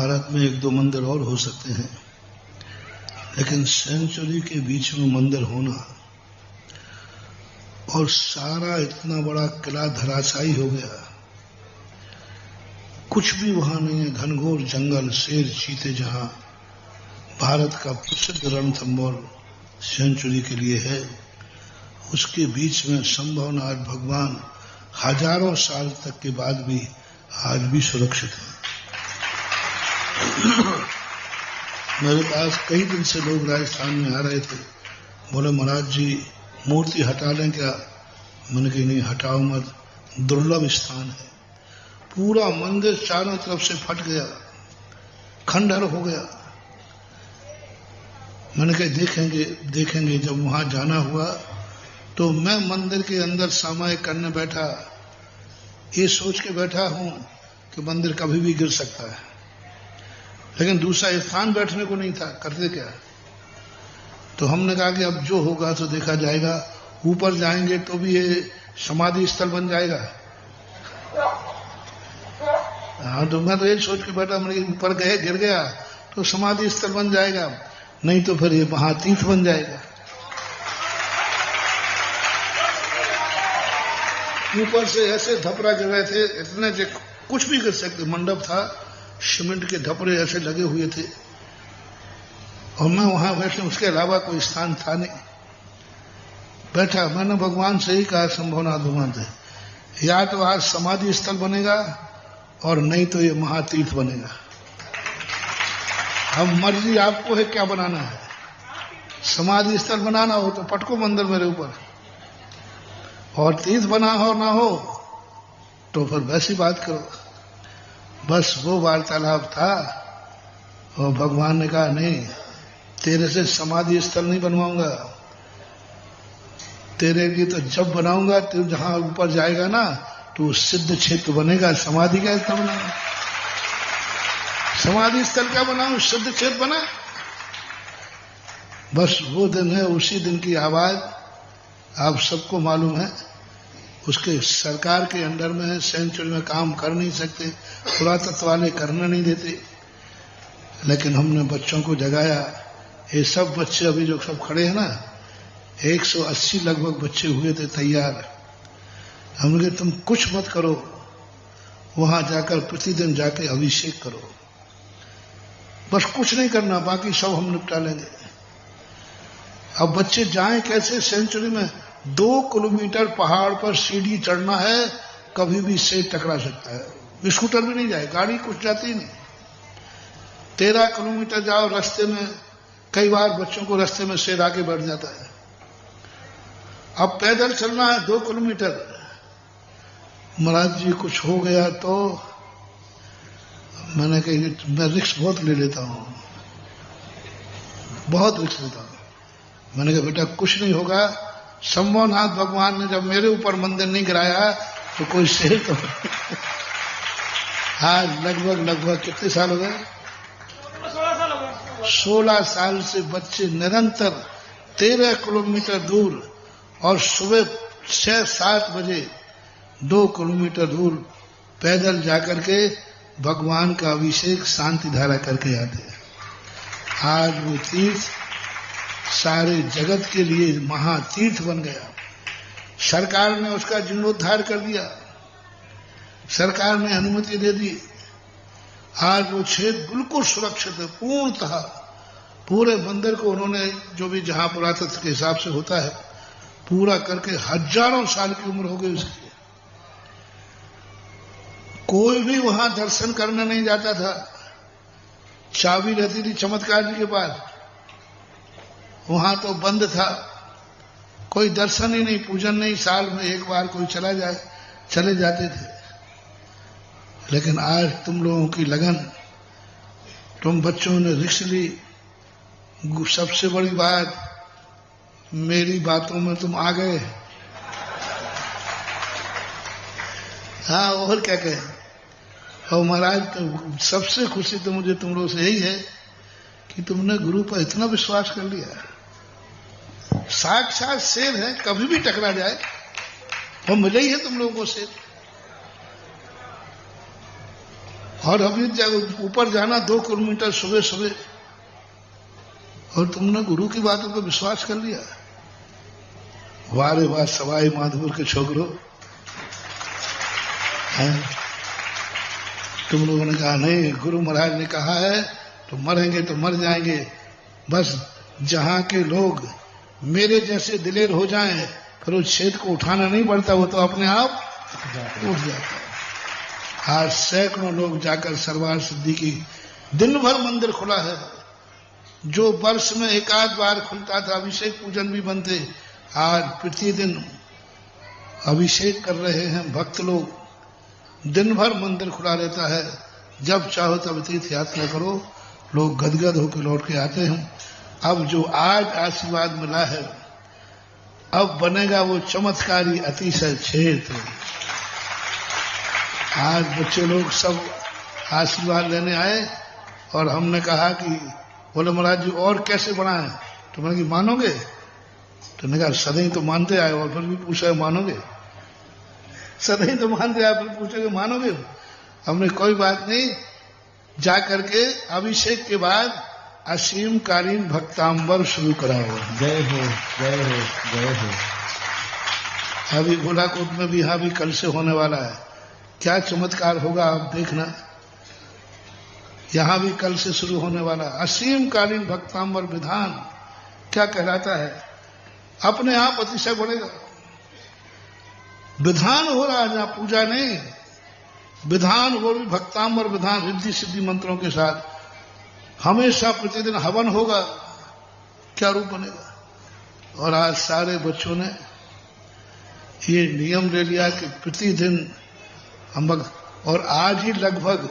भारत में एक दो मंदिर और हो सकते हैं, लेकिन सेंचुरी के बीच में मंदिर होना और सारा इतना बड़ा किला धराशायी हो गया, कुछ भी वहां नहीं है, घनघोर जंगल, शेर चीते, जहां भारत का प्रसिद्ध रणथंभौर सेंचुरी के लिए है, उसके बीच में संभवनाथ भगवान हजारों साल तक के बाद भी आज भी सुरक्षित है। मेरे पास कई दिन से लोग राजस्थान में आ रहे थे, बोले महाराज जी मूर्ति हटा लें क्या? मैंने कहा नहीं, हटाओ मत, दुर्लभ स्थान है। पूरा मंदिर चारों तरफ से फट गया, खंडहर हो गया। मैंने कहा देखेंगे देखेंगे। जब वहां जाना हुआ तो मैं मंदिर के अंदर सामायिक करने बैठा, ये सोच के बैठा हूं कि मंदिर कभी भी गिर सकता है, लेकिन दूसरा स्थान बैठने को नहीं था, करते क्या? तो हमने कहा कि अब जो होगा तो देखा जाएगा, ऊपर जाएंगे तो भी ये समाधि स्थल बन जाएगा। हाँ, तो मैं तो ये सोच के बैठा, मैंने ऊपर गए गिर गया तो समाधि स्थल बन जाएगा, नहीं तो फिर ये महातीर्थ बन जाएगा। ऊपर से ऐसे धपरा गिर रहे थे, इतने से कुछ भी कर सकते। मंडप था, सीमेंट के धपरे ऐसे लगे हुए थे, और मैं वहां बैठे, उसके अलावा कोई स्थान था नहीं। बैठा, मैंने भगवान से ही कहा, संभवनाथ भगवान से, या तो आज समाधि स्थल बनेगा और नहीं तो ये महातीर्थ बनेगा। अब मर्जी आपको है क्या बनाना है। समाधि स्थल बनाना हो तो पटको मंदिर मेरे ऊपर, और तीर्थ बना हो ना हो तो फिर वैसी बात करो। बस वो वार्तालाप था, और भगवान ने कहा नहीं, तेरे से समाधि स्थल नहीं बनवाऊंगा, तेरे की तो जब बनाऊंगा तो जहां ऊपर जाएगा ना तो सिद्ध क्षेत्र बनेगा। समाधि का स्थल बनाऊंगा, समाधि स्थल क्या बनाऊं, सिद्ध क्षेत्र बना। बस वो दिन है, उसी दिन की आवाज आप सबको मालूम है। उसके सरकार के अंडर में है, सेंचुरी में काम कर नहीं सकते, पुरातत्व वाले करने नहीं देते, लेकिन हमने बच्चों को जगाया। ये सब बच्चे अभी जो सब खड़े हैं ना, 180 लगभग बच्चे हुए थे तैयार। हमने कहा तुम कुछ मत करो, वहां जाकर प्रतिदिन जाके अभिषेक करो, बस कुछ नहीं करना, बाकी सब हम निपटा लेंगे। अब बच्चे जाएं कैसे? सेंचुरी में 2 किलोमीटर पहाड़ पर सीढ़ी चढ़ना है, कभी भी शेर टकरा सकता है, स्कूटर भी नहीं जाए, गाड़ी कुछ जाती नहीं। 13 किलोमीटर जाओ, रास्ते में कई बार बच्चों को रास्ते में शेर आके बैठ जाता है। अब पैदल चलना है 2 किलोमीटर। महाराज जी कुछ हो गया तो मैंने कहा मैं रिस्क बहुत ले लेता हूं, बहुत रिस्क लेता हूं। मैंने कहा बेटा कुछ नहीं होगा, संभवनाथ भगवान ने जब मेरे ऊपर मंदिर नहीं गिराया तो कोई शेर तो आज लगभग कितने साल हो गए? 16 साल से बच्चे निरंतर 13 किलोमीटर दूर, और सुबह 6-7 बजे 2 किलोमीटर दूर पैदल जाकर के भगवान का अभिषेक शांति धारा करके आते हैं। आज वो तीर्थ सारे जगत के लिए महातीर्थ बन गया। सरकार ने उसका जीर्णोद्धार कर दिया, सरकार ने अनुमति दे दी। आज वो क्षेत्र बिल्कुल सुरक्षित है पूर्णतः। पूरे मंदिर को उन्होंने जो भी जहां पुरातत्व के हिसाब से होता है पूरा करके हजारों साल की उम्र हो गई उसकी। कोई भी वहां दर्शन करने नहीं जाता था, चाबी रहती थी चमत्कार जी के पास, वहां तो बंद था, कोई दर्शन ही नहीं, पूजन नहीं, साल में एक बार कोई चला जाए, चले जाते थे। लेकिन आज तुम लोगों की लगन, तुम बच्चों ने रिस्क ली। सबसे बड़ी बात, मेरी बातों में तुम आ गए। हाँ, और क्या कहें। और महाराज तो सबसे खुशी तो मुझे तुम लोगों से यही है कि तुमने गुरु पर इतना विश्वास कर लिया। साक्षात शेर है, कभी भी टकरा जाए वो मिले ही है तुम लोगों को शेर। और अभी ऊपर जाना 2 किलोमीटर सुबह सुबह, और तुमने गुरु की बातों पर विश्वास कर लिया। वारे वाह सवाई माधोपुर के छोकरो, तुम लोगों ने कहा नहीं, गुरु महाराज ने कहा है तो मरेंगे तो मर जाएंगे, बस जहां के लोग मेरे जैसे दिलेर हो जाएं, फिर उस छेद को उठाना नहीं पड़ता, वो तो अपने आप उठ जाता है। आज सैकड़ों लोग जाकर सरवार सिद्धि की, दिन भर मंदिर खुला है, जो वर्ष में 1 बार खुलता था, अभिषेक पूजन भी बनते, आज प्रतिदिन अभिषेक कर रहे हैं भक्त लोग, दिन भर मंदिर खुला रहता है, जब चाहो तब तीर्थ यात्रा करो, लोग गदगद होकर लौट के आते हैं। अब जो आज आशीर्वाद मिला है, अब बनेगा वो चमत्कारी अतिशय क्षेत्र। आज बच्चे लोग सब आशीर्वाद लेने आए और हमने कहा कि बोले महाराज जी और कैसे बढ़ाएं, तो मैंने कहा मानोगे, तो मैंने कहा सदैव तो मानते आए, और फिर भी पूछा मानोगे, सदैव तो मानते आए, फिर पूछोगे मानोगे। हमने कोई बात नहीं, जा करके अभिषेक के बाद असीम कालीन भक्तांबर शुरू करा हुआ। जय हो जय हो जय हो। अभी गोलाकोट में भी यहाँ भी कल से होने वाला है, क्या चमत्कार होगा आप देखना। यहां भी कल से शुरू होने वाला असीम कालीन भक्तांबर विधान क्या कहलाता है, अपने आप अतिशय बढ़ेगा। विधान हो रहा है, जहां पूजा नहीं, विधान वो भी भक्तांबर विधान, रिद्धि सिद्धि मंत्रों के साथ, हमेशा प्रतिदिन हवन होगा, क्या रूप बनेगा। और आज सारे बच्चों ने ये नियम ले लिया कि प्रतिदिन हम, और आज ही लगभग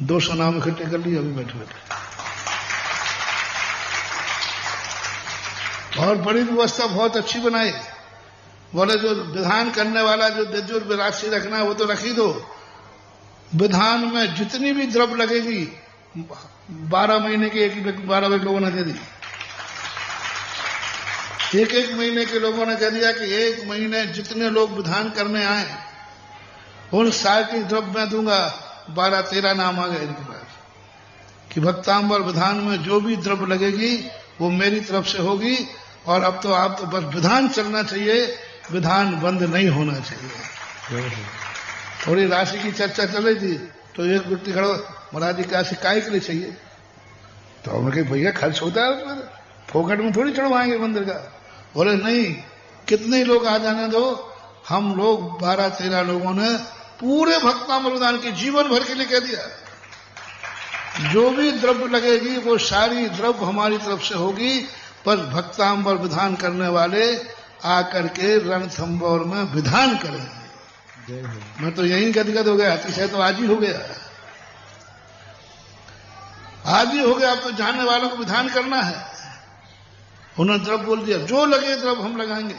200 नाम इकट्ठे कर लिए अभी बैठे बैठे, और बड़ी व्यवस्था बहुत अच्छी बनाई। बोले जो विधान करने वाला जो देजूर विरासती रखना है वो तो रख ही दो, विधान में जितनी भी द्रव्य लगेगी 12 महीने के 12 लोगों ने दे दी, एक महीने के लोगों ने कह दिया कि 1 महीने जितने लोग विधान करने आए उन सारे की द्रव्य मैं दूंगा। 12-13 नाम आ गए इनके पास कि भक्तांबर विधान में जो भी द्रव्य लगेगी वो मेरी तरफ से होगी, और अब तो आप तो बस विधान चलना चाहिए, विधान बंद नहीं होना चाहिए। थोड़ी राशि की चर्चा चल रही थी तो एक व्यक्ति खड़ा, महाराज जी राशि काय के लिए चाहिए, तो हमने कहा भैया खर्च होता है उसमें, फोकट में थोड़ी चढ़वाएंगे मंदिर का। बोले नहीं, कितने लोग आ जाने दो, हम लोग 12-13 लोगों ने पूरे भक्तांबर विधान के जीवन भर के लिए कह दिया, जो भी द्रव्य लगेगी वो सारी द्रव्य हमारी तरफ से होगी, पर भक्तांबर विधान करने वाले आकर के रणथंबोर में विधान करेंगे। मैं तो यही गदगद हो गया, अतिशय तो आज ही हो गया, आज ही हो गया। अब तो जानने वालों को विधान करना है, उन्होंने द्रव्य बोल दिया, जो लगे द्रव्य हम लगाएंगे।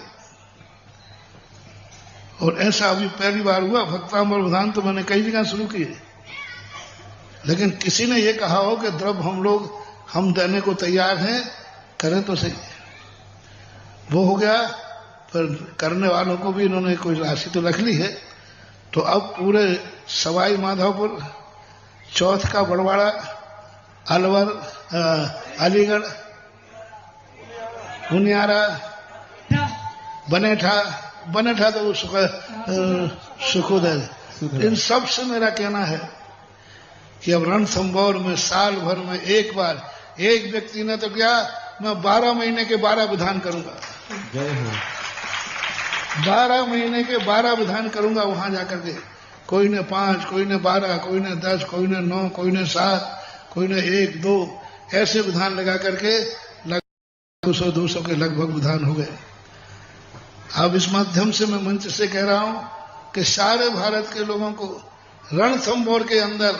और ऐसा अभी पहली बार हुआ। भक्तांबर विधान तो मैंने कई जगह शुरू किए, लेकिन किसी ने ये कहा हो कि द्रव्य हम देने को तैयार हैं, करें तो सही। वो हो गया, पर करने वालों को भी इन्होंने कोई राशि तो रख ली है। तो अब पूरे सवाई माधोपुर, चौथ का बड़वाड़ा, अलवर, अलीगढ़, हुनियारा, बनेठा तो सुखोदय, इन सब से मेरा कहना है कि अब रणथंबोर में साल भर में एक बार, एक व्यक्ति ने तो क्या, मैं 12 महीने के 12 विधान करूंगा। 12 महीने के 12 विधान करूंगा वहां जाकर के। कोई ने 5, कोई ने 12, कोई ने 10, कोई ने 9, कोई ने 7, कोई ने 1, 2 ऐसे विधान लगा करके 200 के लगभग विधान हो गए। अब इस माध्यम से मैं मंच से कह रहा हूं कि सारे भारत के लोगों को रणथंबोर के अंदर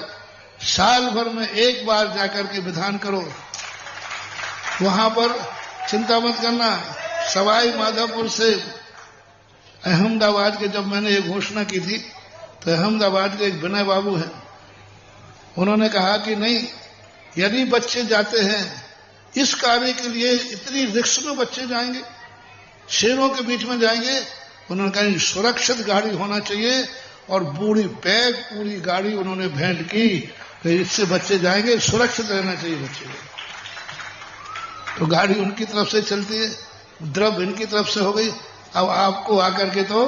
साल भर में एक बार जाकर के विधान करो। वहां पर चिंता मत करना। सवाई माधोपुर से अहमदाबाद के जब मैंने ये घोषणा की थी तो अहमदाबाद के एक विनय बाबू हैं, उन्होंने कहा कि नहीं, यदि बच्चे जाते हैं इस कार्य के लिए, इतनी रिस्क में बच्चे जाएंगे, शेरों के बीच में जाएंगे, उन्होंने कहा सुरक्षित गाड़ी होना चाहिए और पूरी बैग पूरी गाड़ी उन्होंने भेंट की कि इससे बच्चे जाएंगे, सुरक्षित रहना चाहिए बच्चे। तो गाड़ी उनकी तरफ से चलती है, द्रव इनकी तरफ से हो गई। अब आपको आकर के तो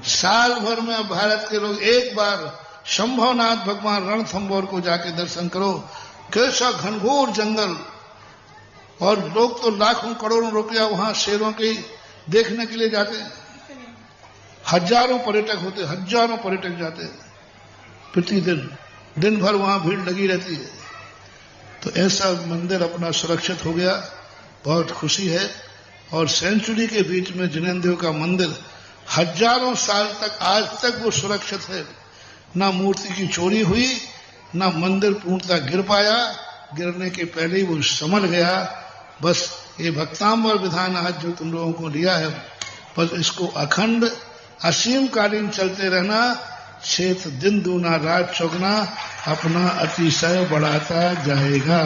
साल भर में अब भारत के लोग एक बार शंभवनाथ भगवान रणथंभौर को जाके दर्शन करो। कैसा घनघोर जंगल, और लोग तो लाखों करोड़ों रुपया वहां शेरों के देखने के लिए जाते हैं। हजारों पर्यटक होते, हजारों पर्यटक जाते हैं प्रतिदिन, दिन भर वहां भीड़ लगी रहती है। तो ऐसा मंदिर अपना सुरक्षित हो गया, बहुत खुशी है। और सेंचुरी के बीच में जिनेंद्र का मंदिर हजारों साल तक, आज तक वो सुरक्षित है। ना मूर्ति की चोरी हुई, ना मंदिर पूर्णतः गिर पाया, गिरने के पहले ही वो संभल गया। बस ये भक्तांबर विधान आज जो तुम लोगों को लिया है, बस इसको अखंड असीम कालीन चलते रहना। क्षेत्र दिन दूना रात चौगुना अपना अतिशय बढ़ाता जाएगा।